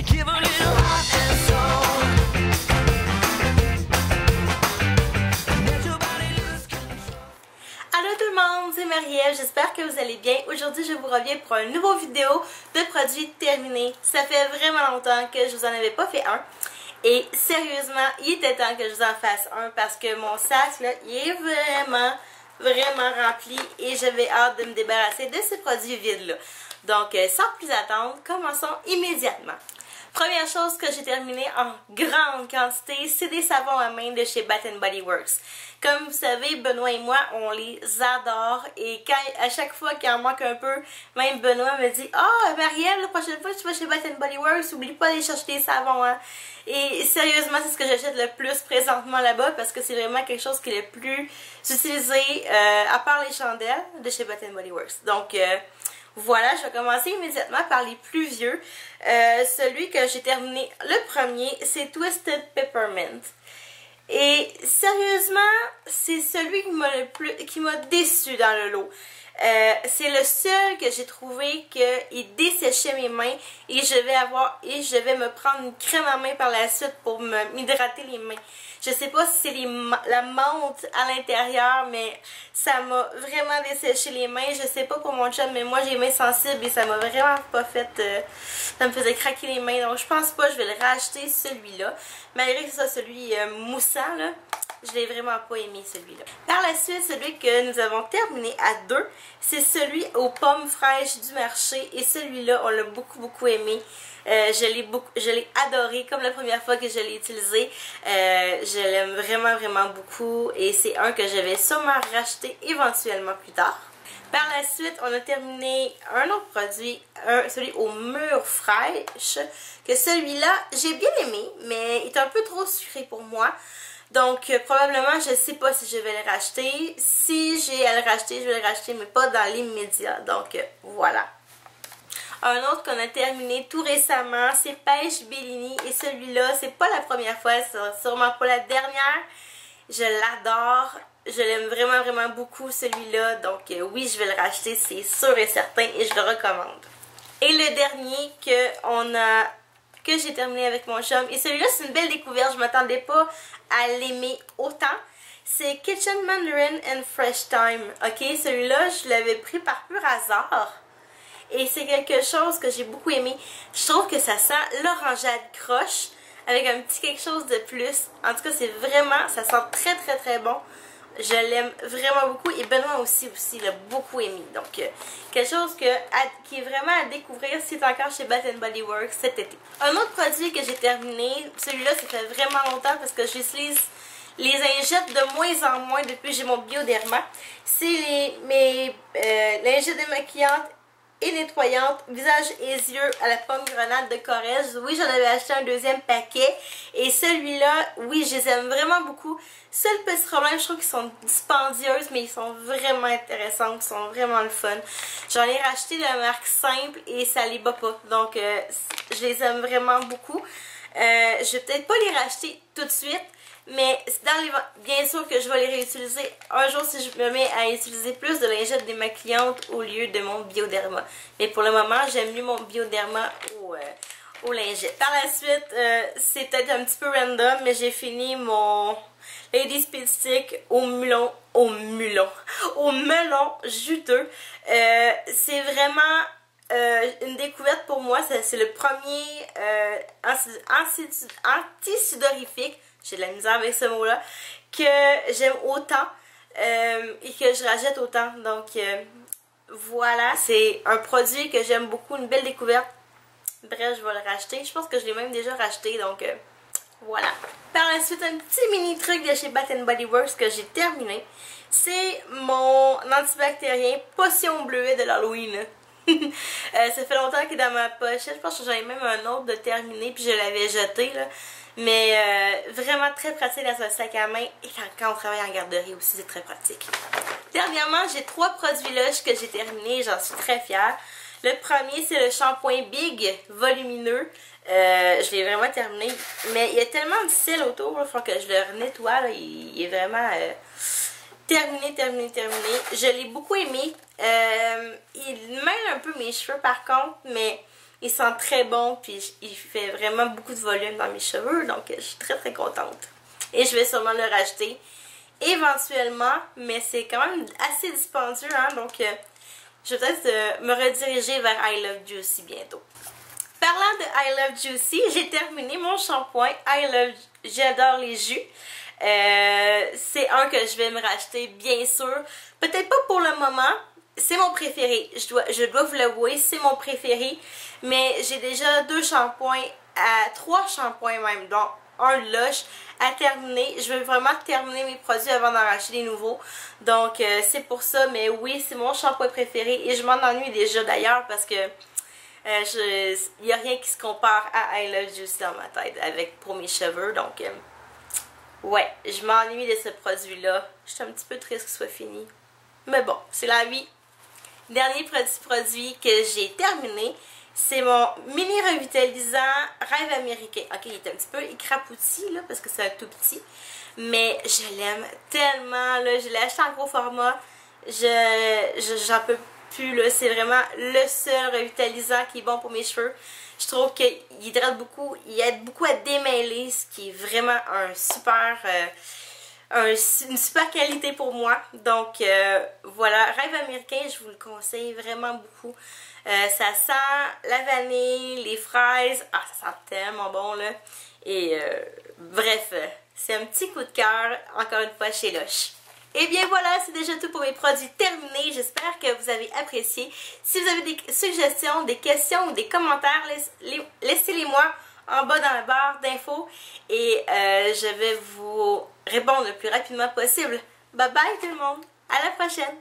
Give a little heart and soul. Let your body lose control. Allô tout le monde, c'est Marie-Ève, j'espère que vous allez bien. Aujourd'hui, je vous reviens pour une nouvelle vidéo de produits terminés. Ça fait vraiment longtemps que je vous en avais pas fait un. Et sérieusement, il était temps que je vous en fasse un parce que mon sac, là, il est vraiment rempli et j'avais hâte de me débarrasser de ces produits vides-là. Donc, sans plus attendre, commençons immédiatement. Première chose que j'ai terminé en grande quantité, c'est des savons à main de chez Bath & Body Works. Comme vous savez, Benoît et moi, on les adore. Et à chaque fois qu'il en manque un peu, même Benoît me dit « Ah, Marielle, la prochaine fois que tu vas chez Bath & Body Works, n'oublie pas d'aller chercher des savons. Hein? » Et sérieusement, c'est ce que j'achète le plus présentement là-bas parce que c'est vraiment quelque chose qui est le plus utilisé, à part les chandelles, de chez Bath & Body Works. Donc, voilà, je vais commencer immédiatement par les plus vieux. Celui que j'ai terminé le premier, c'est Twisted Peppermint. Et sérieusement, c'est celui qui m'a déçu dans le lot. C'est le seul que j'ai trouvé qu'il desséchait mes mains et je vais me prendre une crème à main par la suite pour m'hydrater les mains. Je sais pas si c'est la menthe à l'intérieur, mais ça m'a vraiment desséché les mains. Je sais pas pour mon chum, mais moi j'ai les mains sensibles et ça m'a vraiment pas fait... ça me faisait craquer les mains, donc je pense pas que je vais le racheter celui-là. Malgré que ce soit celui moussant, là, je l'ai vraiment pas aimé celui-là. Par la suite, celui que nous avons terminé à deux, c'est celui aux pommes fraîches du marché. Et celui-là, on l'a beaucoup aimé. Je l'ai adoré comme la première fois que je l'ai utilisé. Je l'aime vraiment beaucoup. Et c'est un que je vais sûrement racheter éventuellement plus tard. Par la suite, on a terminé un autre produit, celui aux mûres fraîches. Que celui-là, j'ai bien aimé, mais il est un peu trop sucré pour moi. Donc, probablement, je ne sais pas si je vais le racheter. Si j'ai à le racheter, je vais le racheter, mais pas dans l'immédiat. Donc, voilà. Un autre qu'on a terminé tout récemment, c'est Pêche Bellini. Et celui-là, c'est pas la première fois, c'est sûrement pas la dernière. Je l'adore. Je l'aime vraiment beaucoup, celui-là. Donc, oui, je vais le racheter, c'est sûr et certain. Et je le recommande. Et le dernier que j'ai terminé avec mon chum. Et celui-là, c'est une belle découverte. Je m'attendais pas à l'aimer autant. C'est Kitchen Mandarin and Fresh Thyme. Ok, celui-là, je l'avais pris par pur hasard. Et c'est quelque chose que j'ai beaucoup aimé. Je trouve que ça sent l'orangeade croche avec un petit quelque chose de plus. En tout cas, c'est vraiment, ça sent très bon. Je l'aime vraiment beaucoup et Benoît aussi l'a beaucoup aimé. Donc, quelque chose qui est vraiment à découvrir si c'est encore chez Bath & Body Works cet été. Un autre produit que j'ai terminé, celui-là, ça fait vraiment longtemps parce que j'utilise les lingettes de moins en moins depuis que j'ai mon Bioderma. C'est mes lingettes démaquillantes et nettoyantes, visage et yeux à la pomme grenade de Corrèze. Oui, j'en avais acheté un deuxième paquet. Et celui-là, oui, je les aime vraiment beaucoup. Seul petit problème, je trouve qu'ils sont dispendieuses, mais ils sont vraiment intéressants, ils sont vraiment le fun. J'en ai racheté de la marque Simple et ça les bat pas. Donc, je les aime vraiment beaucoup. Je vais peut-être pas les racheter tout de suite. Mais bien sûr que je vais les réutiliser un jour si je me mets à utiliser plus de lingettes démaquillantes au lieu de mon Bioderma. Mais pour le moment, j'aime mieux mon Bioderma aux lingettes. Par la suite, c'est peut-être un petit peu random, mais j'ai fini mon Lady Speed Stick au melon juteux. C'est vraiment une découverte pour moi. C'est le premier anti-sudorifique, j'ai de la misère avec ce mot-là, que j'aime autant et que je rachète autant. Donc voilà, c'est un produit que j'aime beaucoup, une belle découverte. Bref, je vais le racheter. Je pense que je l'ai même déjà racheté, donc voilà. Par la suite, un petit mini truc de chez Bath & Body Works que j'ai terminé. C'est mon antibactérien potion bleuet de l'Halloween. Ça fait longtemps qu'il est dans ma pochette. Je pense que j'en ai même un autre de terminé puis je l'avais jeté là. Mais vraiment très pratique dans un sac à main et quand on travaille en garderie aussi, c'est très pratique. Dernièrement, j'ai 3 produits Lush que j'ai terminés et j'en suis très fière. Le premier, c'est le shampoing Big volumineux. Je l'ai vraiment terminé. Mais il y a tellement de cils autour, il faut que je le nettoie. Là. Il est vraiment terminé. Je l'ai beaucoup aimé. Il mêle un peu mes cheveux par contre, mais Il sent très bon, puis il fait vraiment beaucoup de volume dans mes cheveux, donc je suis très très contente. Et je vais sûrement le racheter éventuellement, mais c'est quand même assez dispendieux, hein, donc je vais peut-être me rediriger vers I Love Juicy bientôt. Parlant de I Love Juicy, j'ai terminé mon shampoing I Love, j'adore les jus. C'est un que je vais me racheter, bien sûr. Peut-être pas pour le moment. C'est mon préféré. Je dois vous l'avouer, c'est mon préféré. Mais j'ai déjà 3 shampoings même, dont un Lush à terminer. Je veux vraiment terminer mes produits avant d'en racheter des nouveaux. Donc c'est pour ça. Mais oui, c'est mon shampoing préféré. Et je m'en ennuie déjà d'ailleurs parce que il n'y a rien qui se compare à I Love Juicy dans ma tête pour mes cheveux. Donc ouais, je m'ennuie de ce produit-là. Je suis un petit peu triste qu'il soit fini. Mais bon, c'est la vie. Dernier produit que j'ai terminé, c'est mon mini revitalisant Rêve américain. Ok, il est un petit peu écrapouti là parce que c'est un tout petit. Mais je l'aime tellement là. Je l'ai acheté en gros format. J'en peux plus là. C'est vraiment le seul revitalisant qui est bon pour mes cheveux. Je trouve qu'il hydrate beaucoup, il aide beaucoup à démêler, ce qui est vraiment un super, une super qualité pour moi. Donc voilà, Rêve américain, je vous le conseille vraiment beaucoup. Ça sent la vanille, les fraises, ah ça sent tellement bon là. Et bref, c'est un petit coup de cœur, encore une fois chez Lush. Et bien voilà, c'est déjà tout pour mes produits terminés. J'espère que vous avez apprécié. Si vous avez des suggestions, des questions ou des commentaires, laissez-les moi en bas dans la barre d'infos. Et je vais vous répondre le plus rapidement possible. Bye bye tout le monde. À la prochaine.